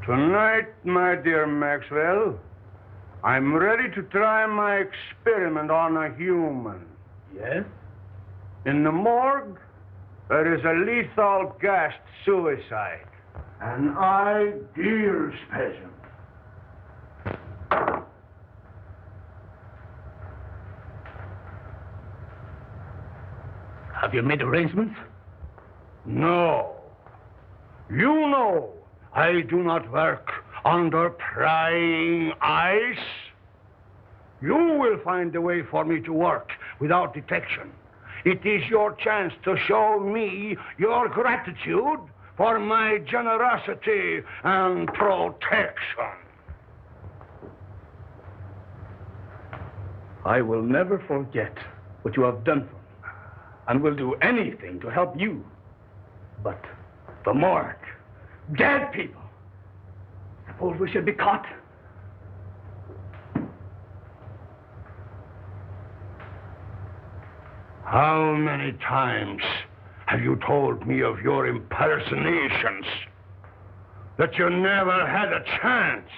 Tonight, my dear Maxwell, I'm ready to try my experiment on a human. Yes? In the morgue, there is a lethal gassed suicide. An ideal specimen. Have you made arrangements? No. You know I do not work under prying eyes. You will find a way for me to work without detection. It is your chance to show me your gratitude for my generosity and protection. I will never forget what you have done for me, and will do anything to help you. But the morgue, dead people. Suppose we should be caught? How many times have you told me of your impersonations? That you never had a chance?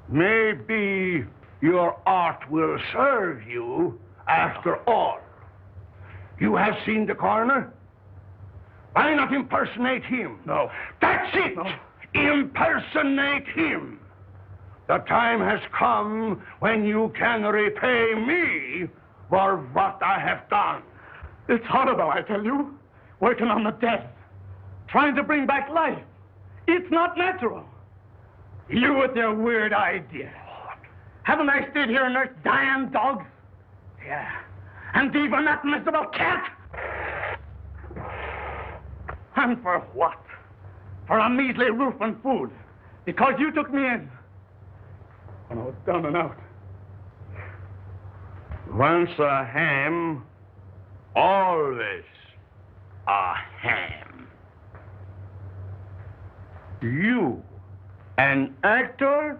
Maybe your art will serve you after all. You have seen the coroner? Why not impersonate him? No. That's it! No. Impersonate him! The time has come when you can repay me for what I have done. It's horrible, I tell you. Working on the dead. Trying to bring back life. It's not natural. You with your weird ideas. Haven't I stayed here and nursed dying dogs? Yeah. And even that miserable cat? And for what? For a measly roof and food. Because you took me in. When I was down and out. Once a ham, always a ham. You, an actor?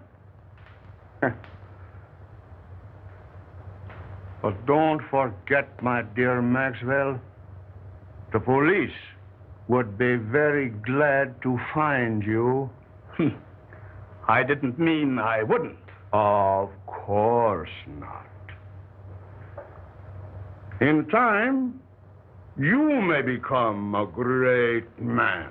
But don't forget, my dear Maxwell, the police would be very glad to find you. I didn't mean I wouldn't. Of course not. In time, you may become a great man.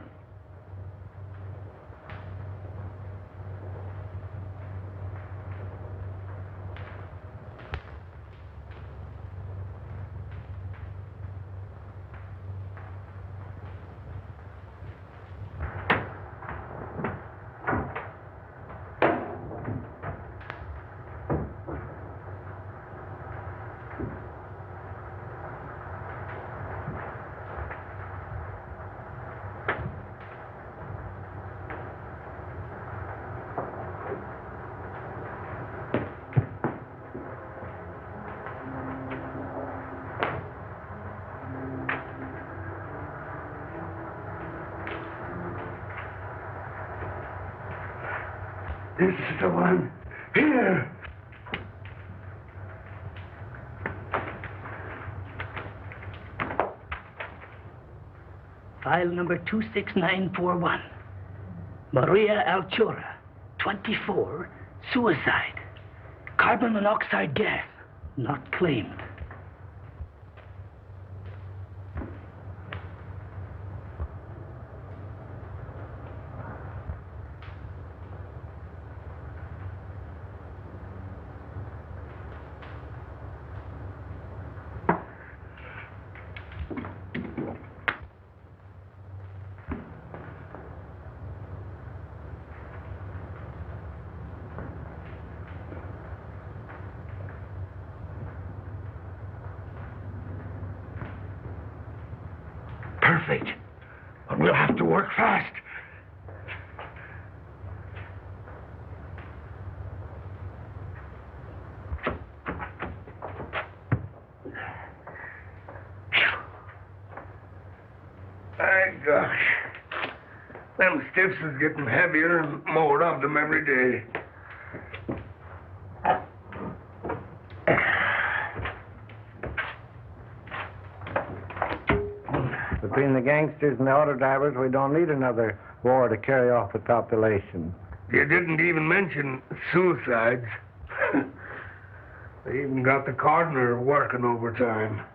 This is the one. Here. File number 26941. Maria Altura, 24, suicide. Carbon monoxide gas, not claimed. Perfect. But we'll have to work fast. My gosh. Them stiffs is getting heavier and more of them every day. Between the the gangsters and the auto drivers, we don't need another war to carry off the population. You didn't even mention suicides. They even got the coroner working overtime.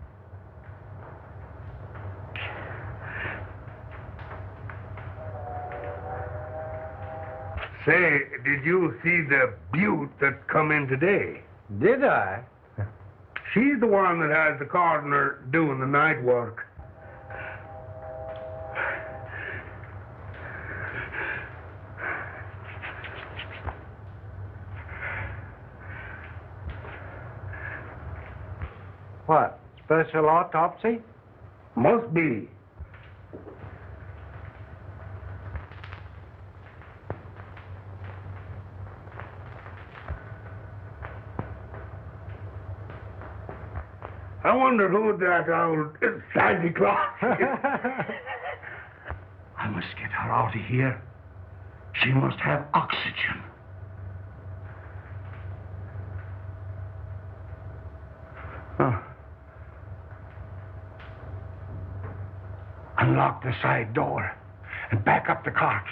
Say, did you see the beaut that come in today? Did I? She's the one that has the coroner doing the night work. What? Special autopsy? Must be. I wonder who that old Santa Claus is. I must get her out of here. She must have oxygen. Unlock the side door and back up the cart.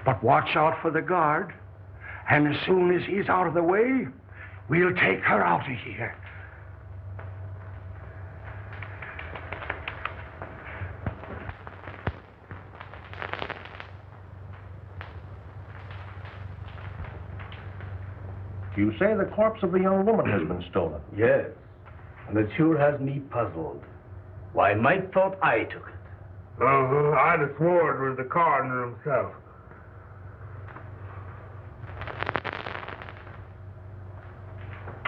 But watch out for the guard. And as soon as he's out of the way, we'll take her out of here. You say the corpse of a young woman has been stolen? Yes, and it sure has me puzzled. Why, Mike thought I took it. I'd have swore it was the coroner himself.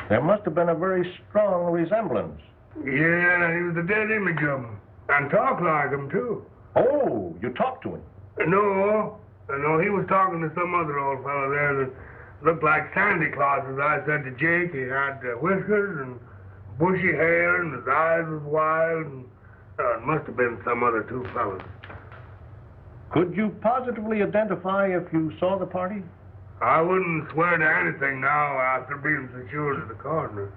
There must have been a very strong resemblance. Yeah, he was a dead image of him. And talked like him, too. Oh, you talked to him? No, he was talking to some other old fellow there that looked like Santa Claus, as I said to Jake. He had whiskers and bushy hair, and his eyes was wild, and it must have been some other two fellows. Could you positively identify if you saw the party? I wouldn't swear to anything now after being secured to the coroner.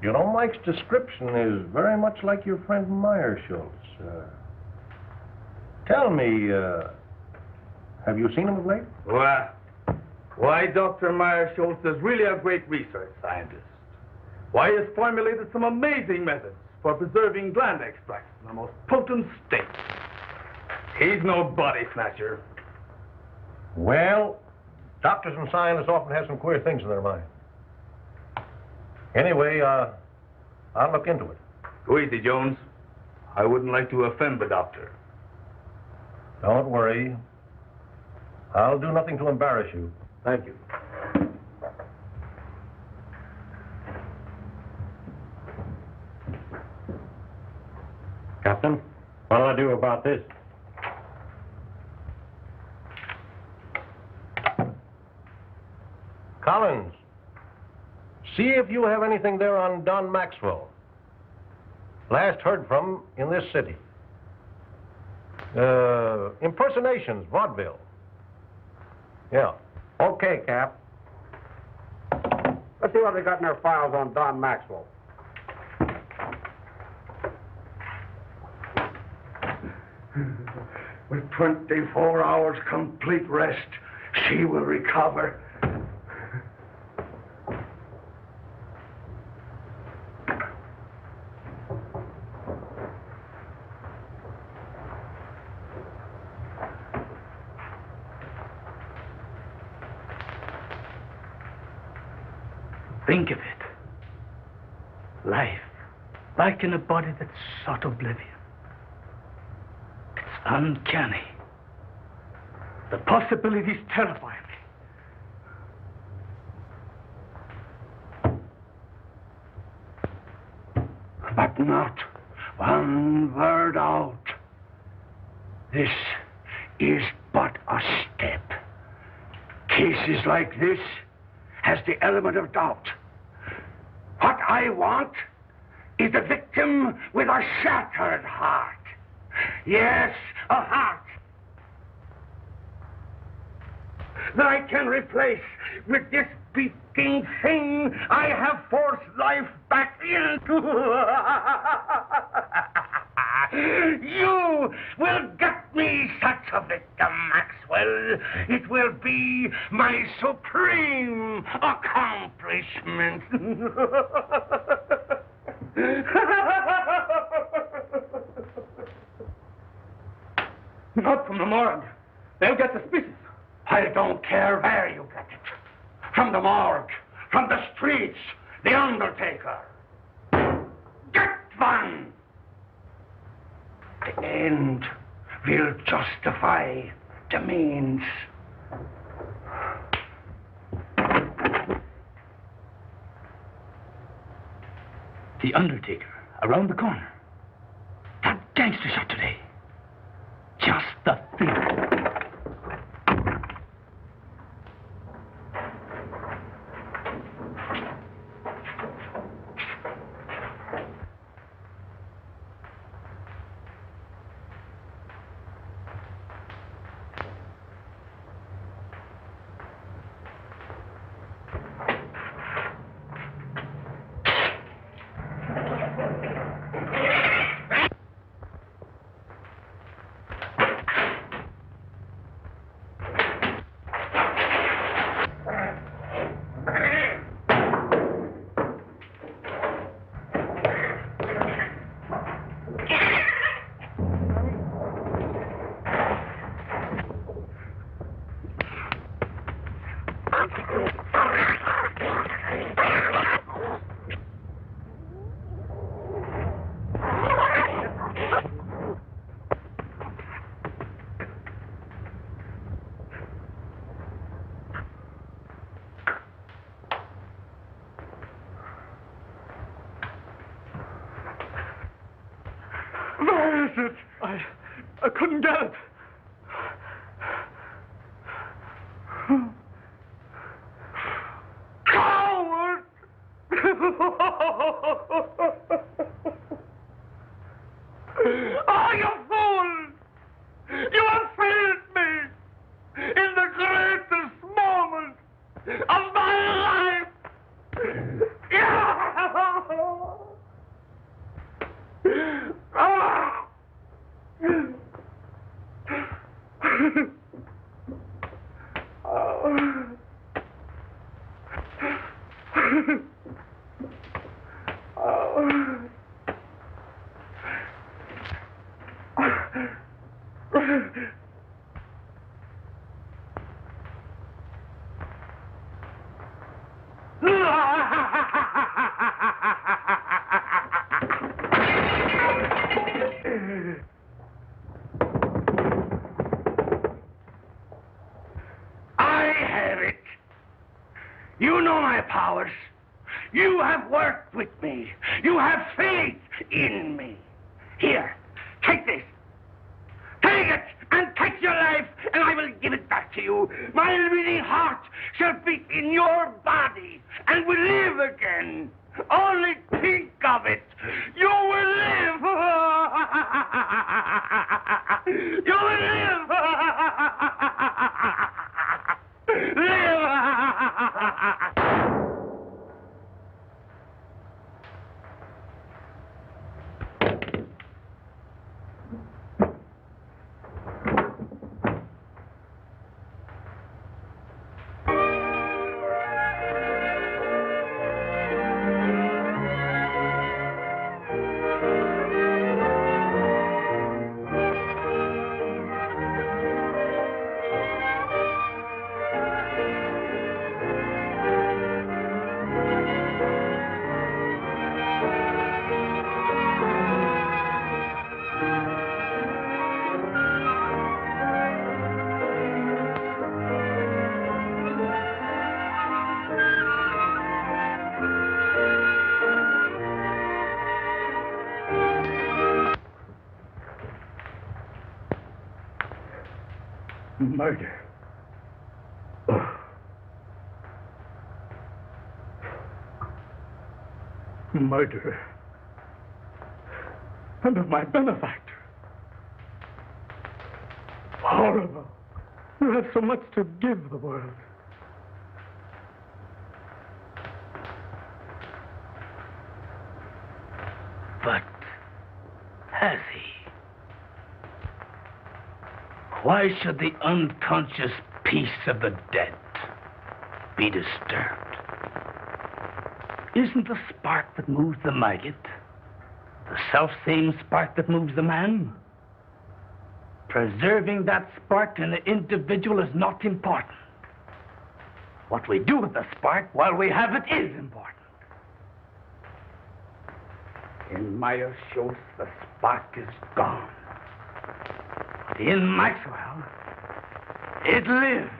You know, Mike's description is very much like your friend Meyer Schultz. Tell me, have you seen him of late? Why, Dr. Meyer Schultz is really a great research scientist. Why, he has formulated some amazing methods for preserving gland extracts in the most potent state. He's no body snatcher. Well, doctors and scientists often have some queer things in their mind. Anyway, I'll look into it. Go easy, Jones. I wouldn't like to offend the doctor. Don't worry. I'll do nothing to embarrass you. Thank you. Captain, what'll I do about this? Collins, see if you have anything there on Don Maxwell. Last heard from in this city. Impersonations, vaudeville. Yeah. Okay, Cap. Let's see what they got in their files on Don Maxwell. With 24 hours complete rest, she will recover. Think of it. Life, back in a body that sought oblivion. It's uncanny. The possibilities terrify me. But not one word out. This is but a step. Cases like this has the element of doubt. What I want is a victim with a shattered heart. Yes, a heart that I can replace with this beating thing I have forced life back into. You will get me such a victim, Maxwell. It will be my supreme accomplishment. Not from the morgue. They'll get suspicious. I don't care where you get it. From the morgue, from the streets, the undertaker. Get one! The end will justify the means. The undertaker, around the corner. That gangster shot today. Just the thing. Where is it? I couldn't get it. Coward! Oh, you fool! You have failed me in the greatest moment of my life! I have it. You know my powers. You have worked with me. You have faith in me. Here, take this. Take it and take your life, and I will give it back to you. My living heart shall beat in your body and will live again. Only think of it. You will live. You will live. Live. Murder. Murder. And of my benefactor. Horrible. You have so much to give the world. But has he? Why should the unconscious peace of the dead be disturbed? Isn't the spark that moves the maggot the self-same spark that moves the man? Preserving that spark in the individual is not important. What we do with the spark while we have it is important. In Meyer Schultz, the spark is gone. But in Maxwell, it lives.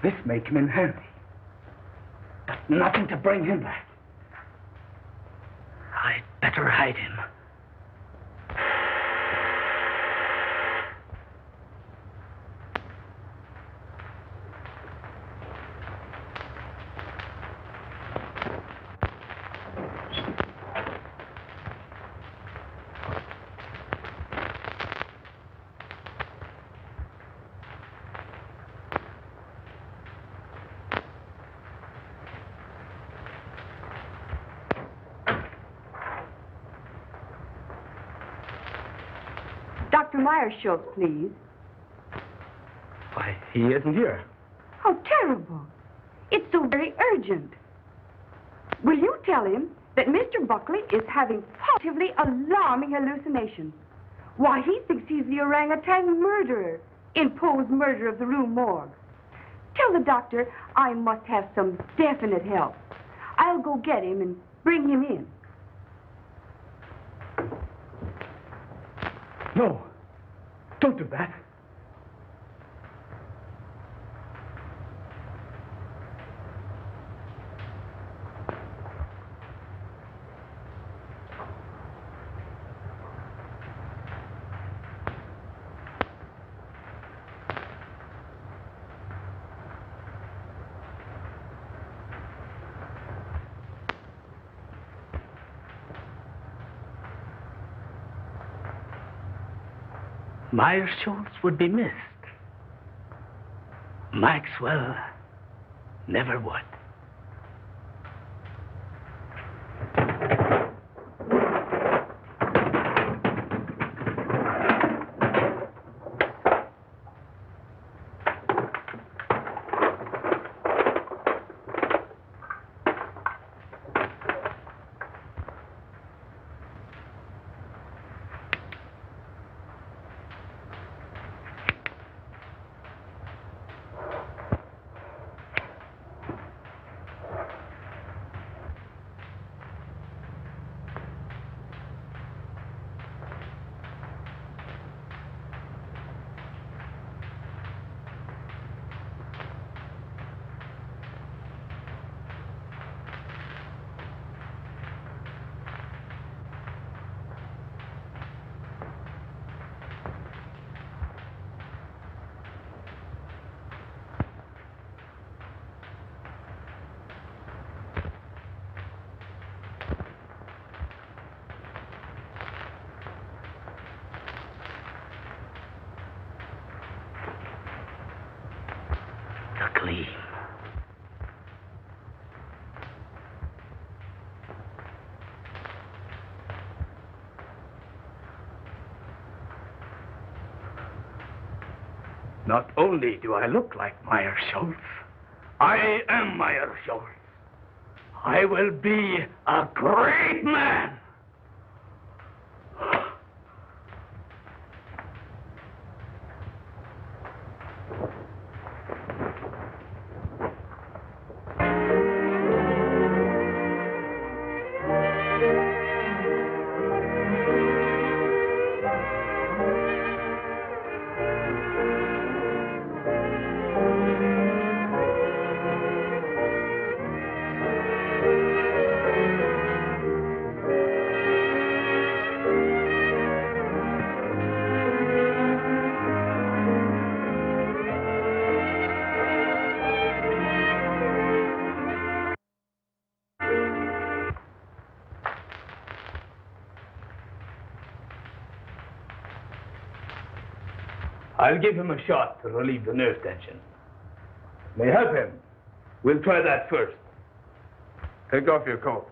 This may come in handy, but nothing to bring him back. I'd better hide him. Dr. Meyer-Schultz, please. Why, he isn't here. How terrible. It's so very urgent. Will you tell him that Mr. Buckley is having positively alarming hallucinations? Why, he thinks he's the orangutan murderer in Poe's Murder of the Rue Morgue. Tell the doctor I must have some definite help. I'll go get him and bring him in. No, don't do that. Meyer-Schultz would be missed. Maxwell never would. The gleam. Not only do I look like Meyer-Schultz, I am Meyer-Schultz. I will be a great man. I'll give him a shot to relieve the nerve tension. May help him. We'll try that first. Take off your coat.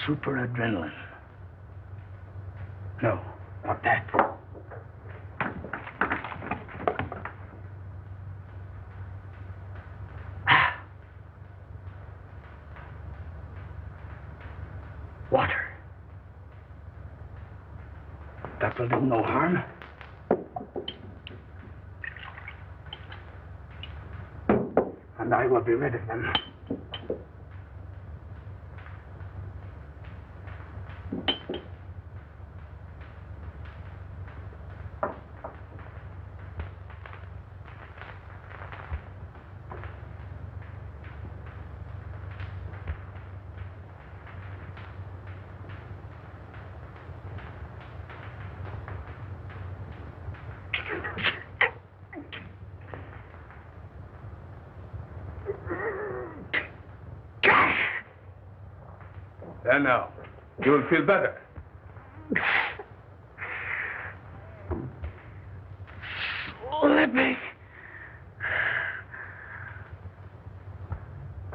Super adrenaline. No, not that. Water. That will do no harm. And I will be rid of them. There now. You will feel better. Slipping.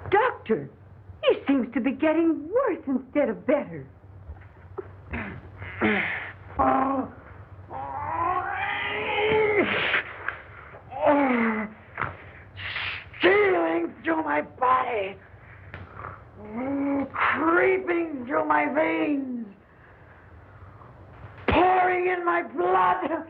Doctor, he seems to be getting worse instead of better. Stealing through my body. Creeping through my veins. Pouring in my blood.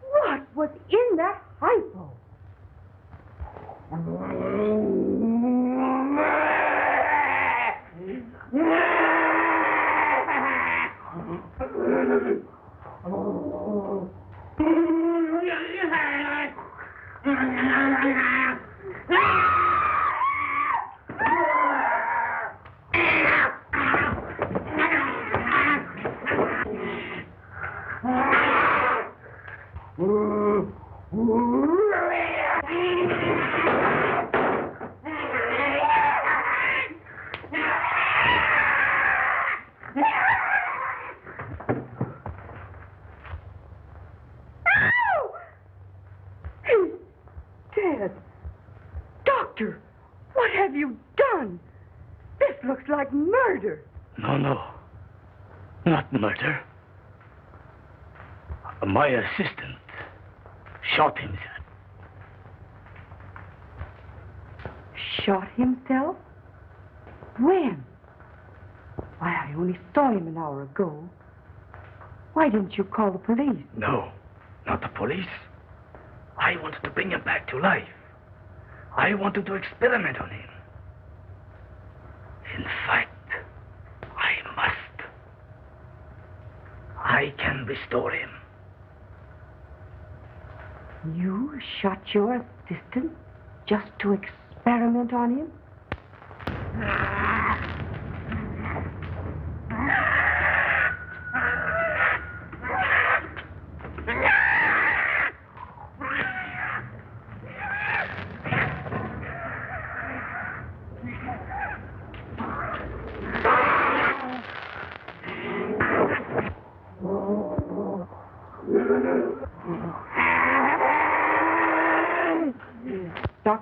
What was in that hypo? He's dead. Doctor, what have you done? This looks like murder. No. Not murder. My assistant shot himself. Shot himself? When? Why, I only saw him an hour ago. Why didn't you call the police? No, not the police. I wanted to bring him back to life. I wanted to experiment on him. In fact, I must. I can restore him. You shot your assistant just to experiment on him?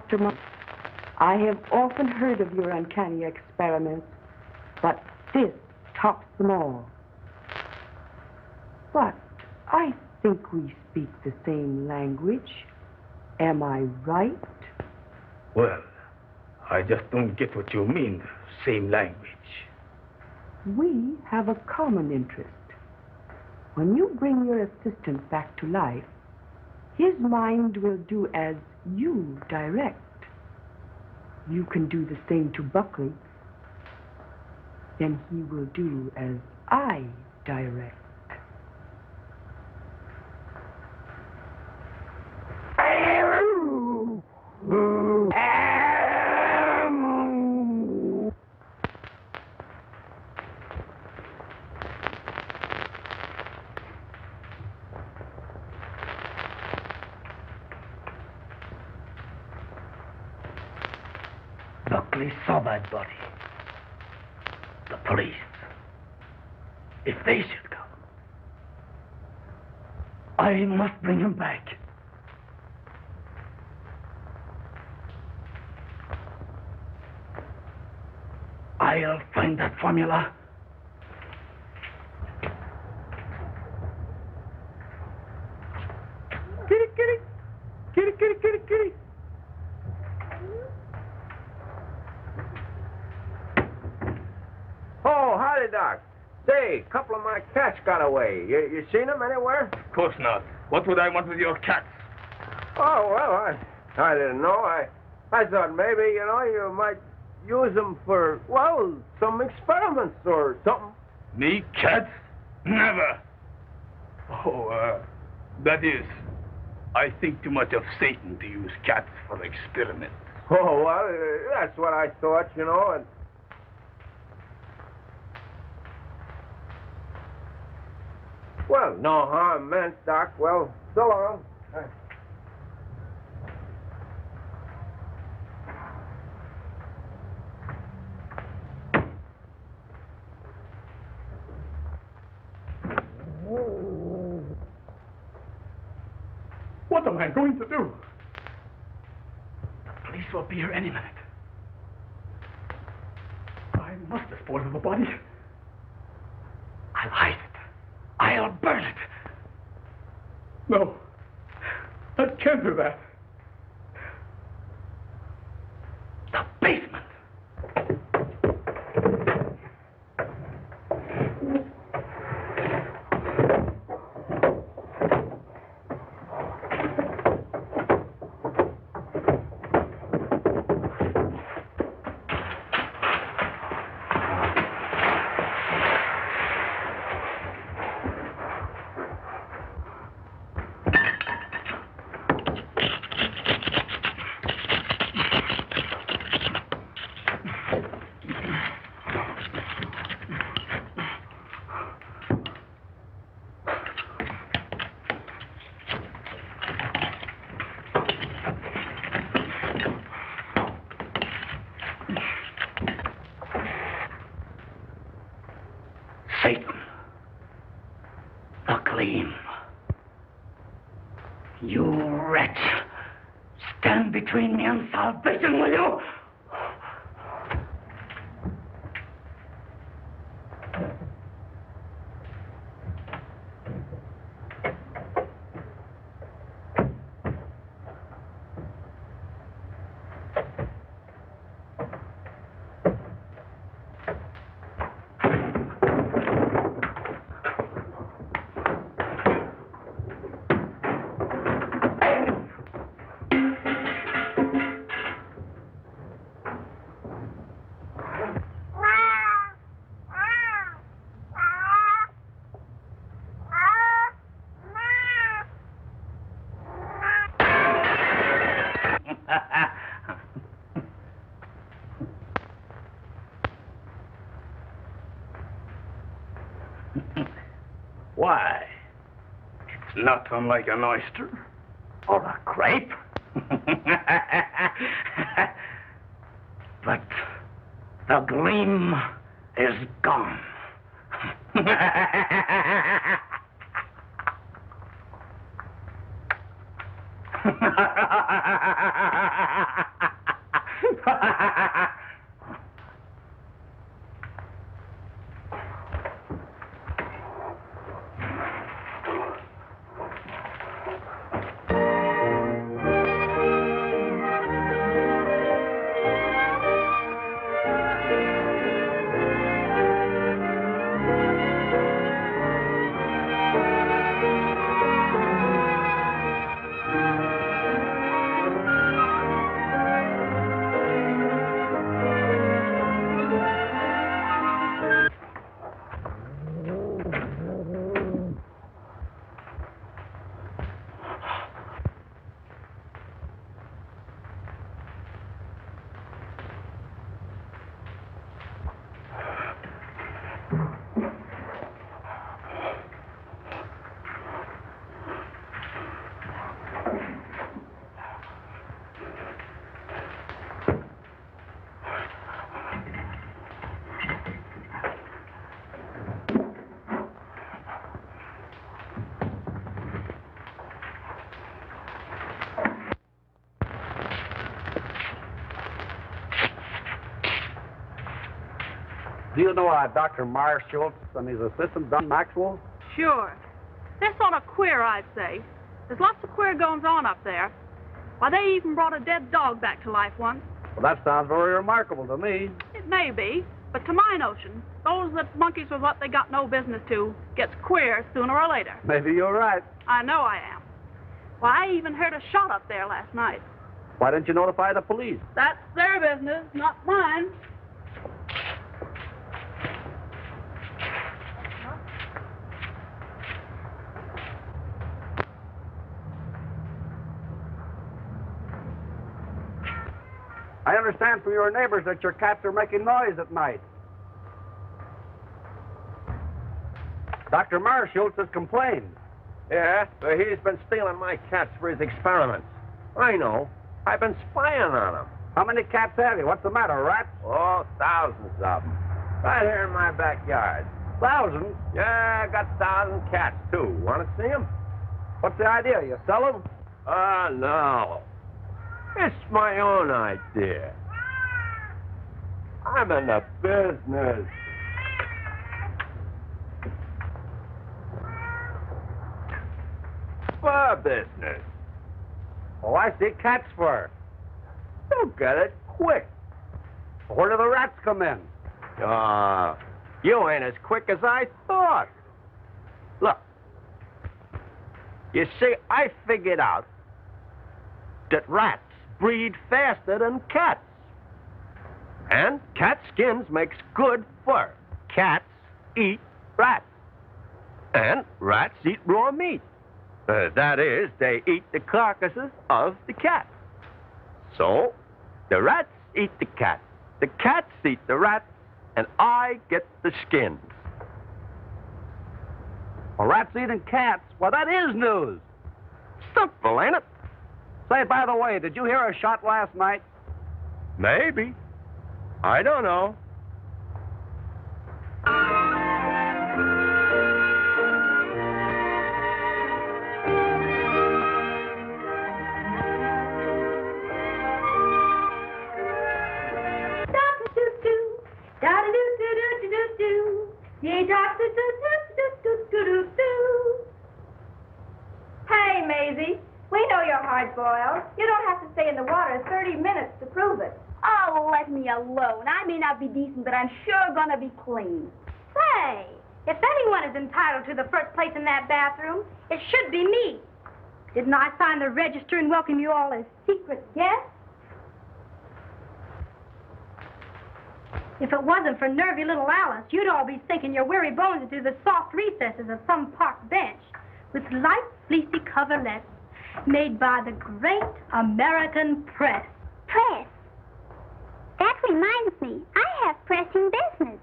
Dr. Monk, I have often heard of your uncanny experiments, but this tops them all. But I think we speak the same language. Am I right? Well, I just don't get what you mean, same language. We have a common interest. When you bring your assistant back to life, his mind will do as you direct. You can do the same to Buckley. Then he will do as I direct. Buckley saw that body. The police. If they should come, I must bring him back. I'll find that formula. Kitty, kitty. Kitty, kitty, kitty, kitty. Oh, howdy, Doc. Say, a couple of my cats got away. You seen them anywhere? Of course not. What would I want with your cats? Oh, well, I didn't know. I thought maybe, you might use them for, well, some experiments or something. Me, cats? Never. Oh, that is, I think too much of Satan to use cats for experiments. Oh, well, that's what I thought, and... Well, no harm meant, Doc. Well, so long. What am I going to do? The police will be here any minute. I must dispose of the body. I'll hide it. I'll burn it. No, I can't do that. The basement. Satan, the gleam. You wretch, stand between me and salvation, will you? Why? It's not unlike an oyster or a grape. But the gleam is gone. Do you know Dr. Marshall and his assistant, Don Maxwell? Sure. They're sort of queer, I'd say. There's lots of queer goings-on up there. Why, they even brought a dead dog back to life once. Well, that sounds very remarkable to me. It may be, but to my notion, those that monkeys with what they got no business to gets queer sooner or later. Maybe you're right. I know I am. Why, I even heard a shot up there last night. Why didn't you notify the police? That's their business, not mine. I understand from your neighbors that your cats are making noise at night. Dr. Marshall has complained. Yeah, but he's been stealing my cats for his experiments. I know. I've been spying on him. How many cats have you? What's the matter, rats? Oh, thousands of them. Right here in my backyard. Thousands? Yeah, I got 1,000 cats, too. Want to see them? What's the idea? You sell them? No. It's my own idea. I'm in the business. For business. Oh, I see. Cat's fur. You'll get it quick. Where do the rats come in? You ain't as quick as I thought. Look. You see, I figured out that rats breed faster than cats. And cat skins makes good fur. Cats eat rats. And rats eat raw meat. That is, they eat the carcasses of the cats. So, the rats eat the cats. The cats eat the rats, and I get the skins. Well, rats eating cats? Well, that is news. Simple, ain't it? Say, by the way, did you hear a shot last night? Maybe. I don't know. Hey, Maisie, we know you're hard-boiled. You don't have to stay in the water 30 minutes to prove it. Oh, let me alone. I may not be decent, but I'm sure gonna be clean. Say, if anyone is entitled to the first place in that bathroom, it should be me. Didn't I sign the register and welcome you all as secret guests? If it wasn't for nervy little Alice, you'd all be sinking your weary bones into the soft recesses of some park bench with light, fleecy coverlets made by the great American press. Press? That reminds me, I have pressing business.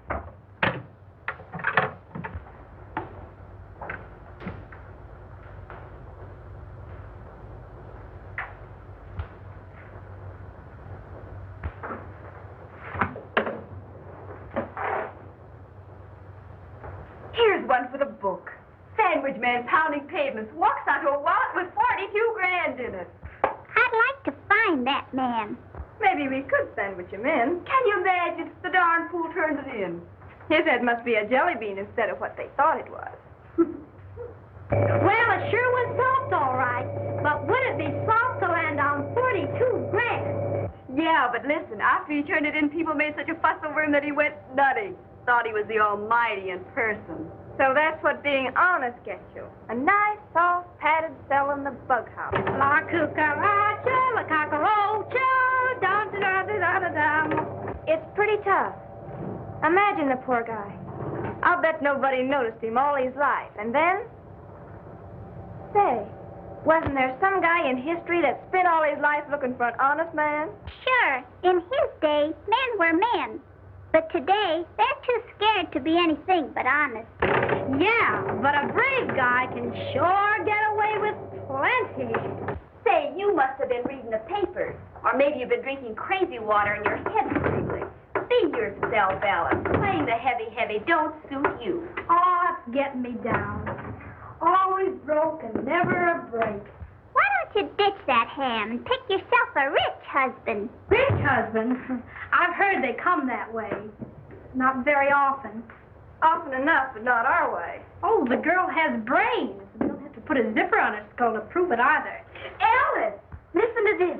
Here's one for the book. Sandwich man pounding pavements walks onto a wallet with 42 grand in it. find that man. Maybe we could sandwich him in. Can you imagine? The darn fool turned it in. His head must be a jelly bean instead of what they thought it was. Well, it sure was soft, all right. But would it be soft to land on 42 grand? Yeah, but listen, after he turned it in, people made such a fuss over him that he went nutty. Thought he was the Almighty in person. So that's what being honest gets you. A nice, soft, padded cell in the bug house. La cucaracha, la cockroacha, dum-da-da-da-da-dum. It's pretty tough. Imagine the poor guy. I'll bet nobody noticed him all his life. And then? Say, wasn't there some guy in history that spent all his life looking for an honest man? Sure, in his day, men were men. But today, they're too scared to be anything but honest. Yeah, but a brave guy can sure get away with plenty. Say, you must have been reading the papers. Or maybe you've been drinking crazy water and your head's wiggling. Be yourself, Alice. Playing the heavy don't suit you. Oh, it's getting me down. Always broke and never a break. Why don't you ditch that ham and pick yourself a rich husband? Rich husband? I've heard they come that way. Not very often. Often enough, but not our way. Oh, the girl has brains. We don't have to put a zipper on her skull to prove it either. Alice, listen to this.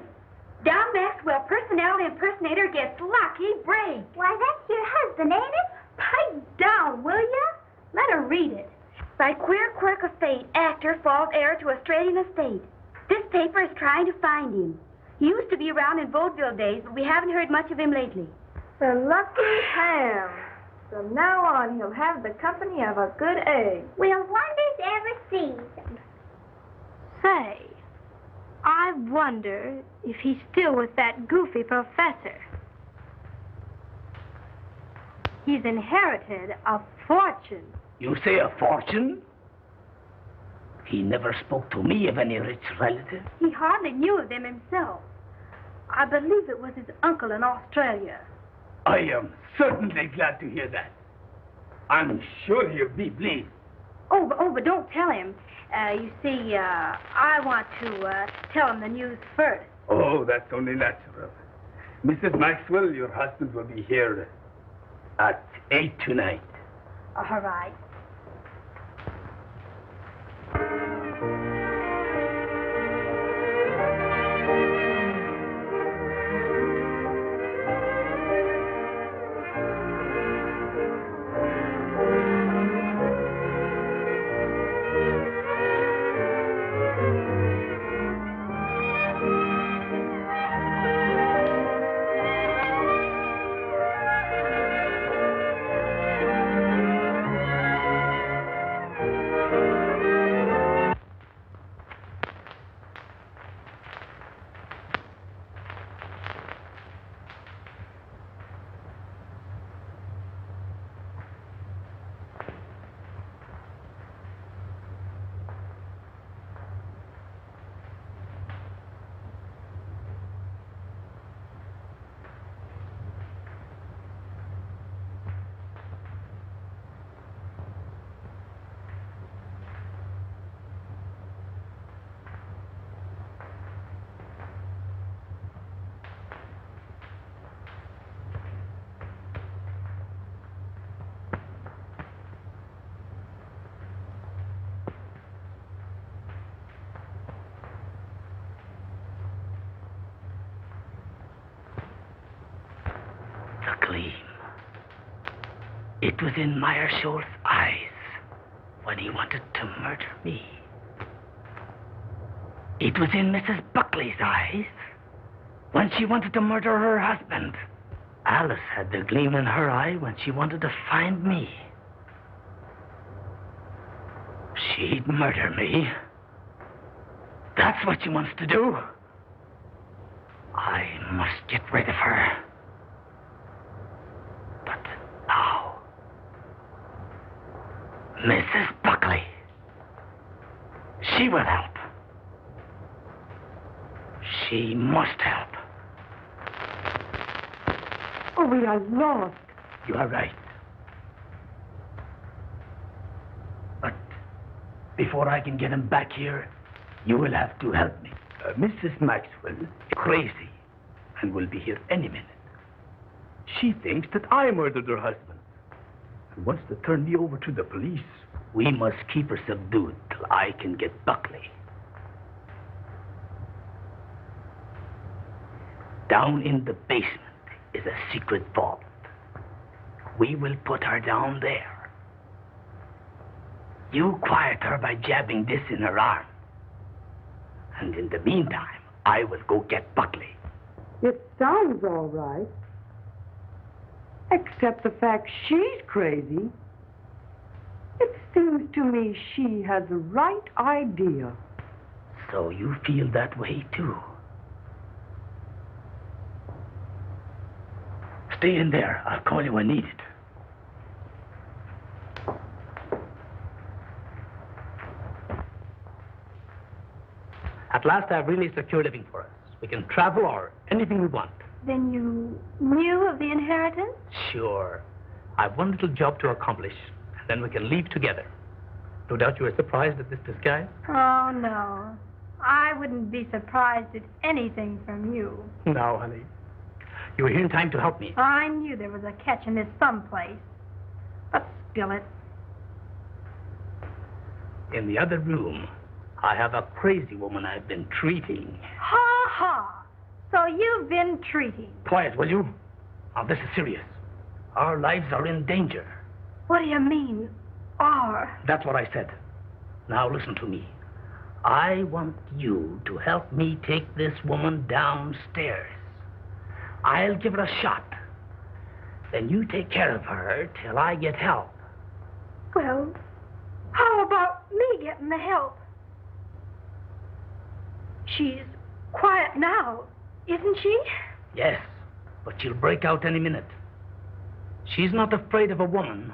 Don Maxwell, personality impersonator, gets lucky break. Why, that's your husband, ain't it? Pipe down, will ya? Let her read it. By queer quirk of fate, actor falls heir to Australian estate. This paper is trying to find him. He used to be around in vaudeville days, but we haven't heard much of him lately. The lucky ham. From now on, he'll have the company of a good egg. Will wonders ever cease? Say, I wonder if he's still with that goofy professor. He's inherited a fortune. You say a fortune? He never spoke to me of any rich relative. He hardly knew of them himself. I believe it was his uncle in Australia. I am certainly glad to hear that. I'm sure you'll be pleased. Oh, but don't tell him. You see, I want to tell him the news first. Oh, that's only natural. Mrs. Maxwell, your husband will be here at 8 tonight. All right. It was in Meyer Schultz's eyes when he wanted to murder me. It was in Mrs. Buckley's eyes when she wanted to murder her husband. Alice had the gleam in her eye when she wanted to find me. She'd murder me. That's what she wants to do. I must get rid of her. But now, Mrs. Buckley, she will help. She must help. Oh, we are lost. You are right. But before I can get him back here, you will have to help me. Mrs. Maxwell is crazy and will be here any minute. She thinks that I murdered her husband and wants to turn me over to the police. We must keep her subdued till I can get Buckley. Down in the basement is a secret vault. We will put her down there. You quiet her by jabbing this in her arm. And in the meantime, I will go get Buckley. It sounds all right. Except the fact she's crazy. It seems to me she has the right idea. So you feel that way, too? Stay in there. I'll call you when needed. At last, I've really secured living for us. We can travel or anything we want. Then you knew of the inheritance? Sure. I've one little job to accomplish, and then we can leave together. No doubt you were surprised at this disguise? Oh, no. I wouldn't be surprised at anything from you. No, honey. You were here in time to help me. I knew there was a catch in this someplace. But spill it. In the other room, I have a crazy woman I've been treating. Ha ha! So you've been treating. Quiet, will you? Now, this is serious. Our lives are in danger. What do you mean, are? That's what I said. Now, listen to me. I want you to help me take this woman downstairs. I'll give her a shot. Then you take care of her till I get help. Well, how about me getting the help? She's quiet now, isn't she? Yes, but she'll break out any minute. She's not afraid of a woman.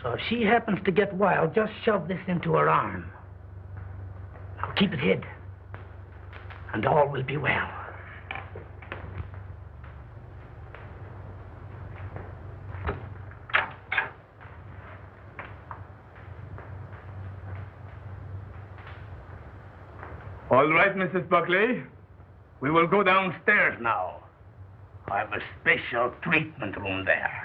So if she happens to get wild, just shove this into her arm. Now keep it hid, and all will be well. All right, Mrs. Buckley. We will go downstairs now. I have a special treatment room there.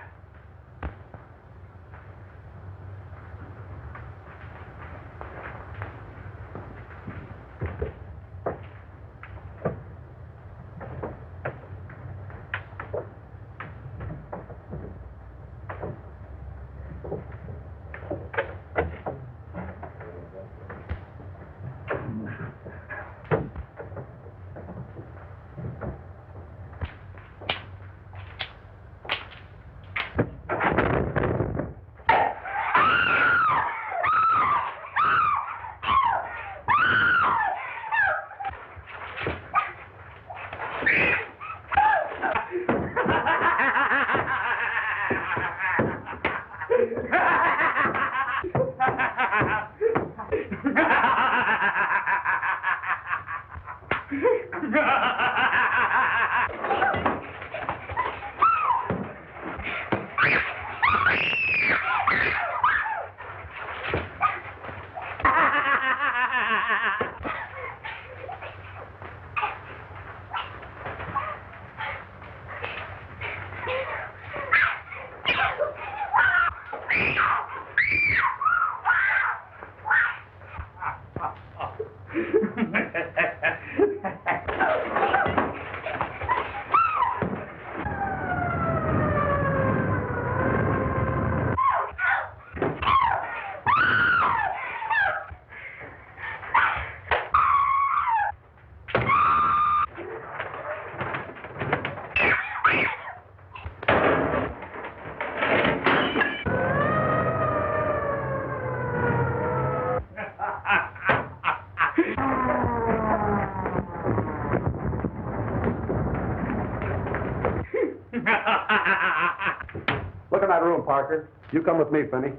Look at that room, Parker. You come with me, Finney.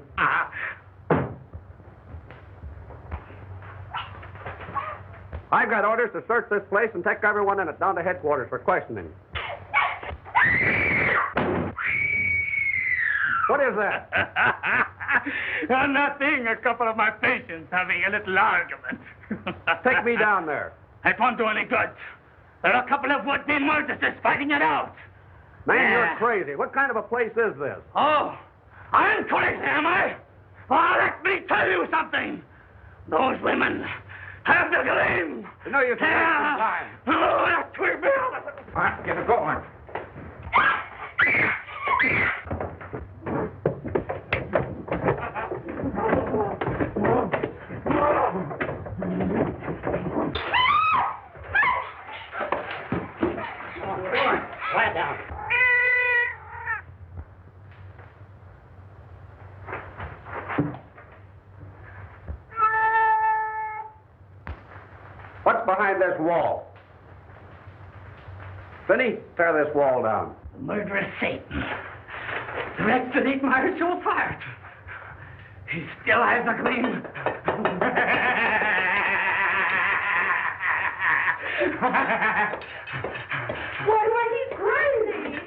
I've got orders to search this place and take everyone in it down to headquarters for questioning. What is that? Nothing. A couple of my patients having a little argument. Take me down there. It won't do any good. There are a couple of would-be murderers fighting it out. Man, you're crazy. What kind of a place is this? Oh, I'm crazy, am I? Well, let me tell you something. Those women have the gleam. You know you can waste some time. Oh, that twig bill. All right, get it going. Quiet down. What's behind this wall? Finney, tear this wall down. The murderous Satan. The wretch that ate my soul fired. He still has a gleam. Why, he's crazy.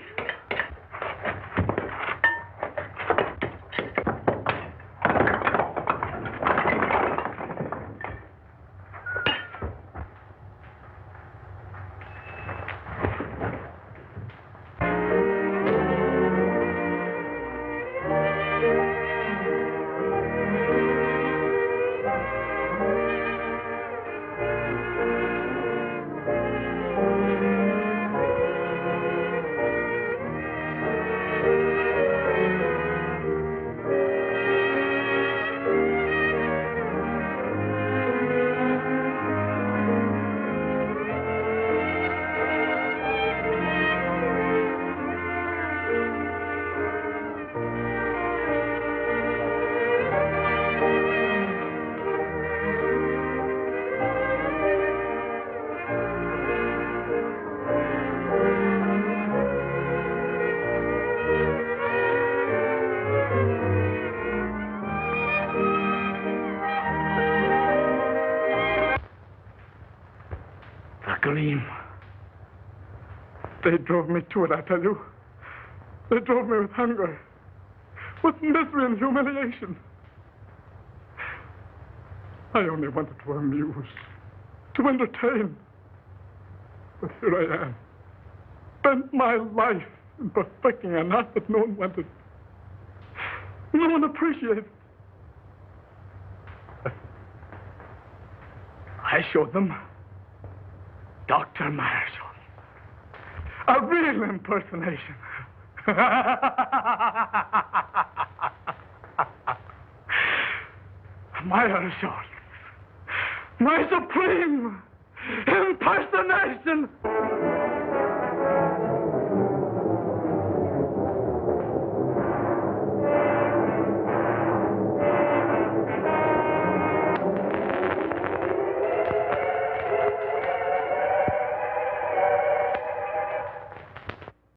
Gleam. They drove me to it, I tell you. They drove me with hunger, with misery and humiliation. I only wanted to amuse, to entertain. But here I am, spent my life in perfecting an art that no one wanted. No one appreciated. I showed them Dr. Marshall. A real impersonation. Marshall. My supreme impersonation.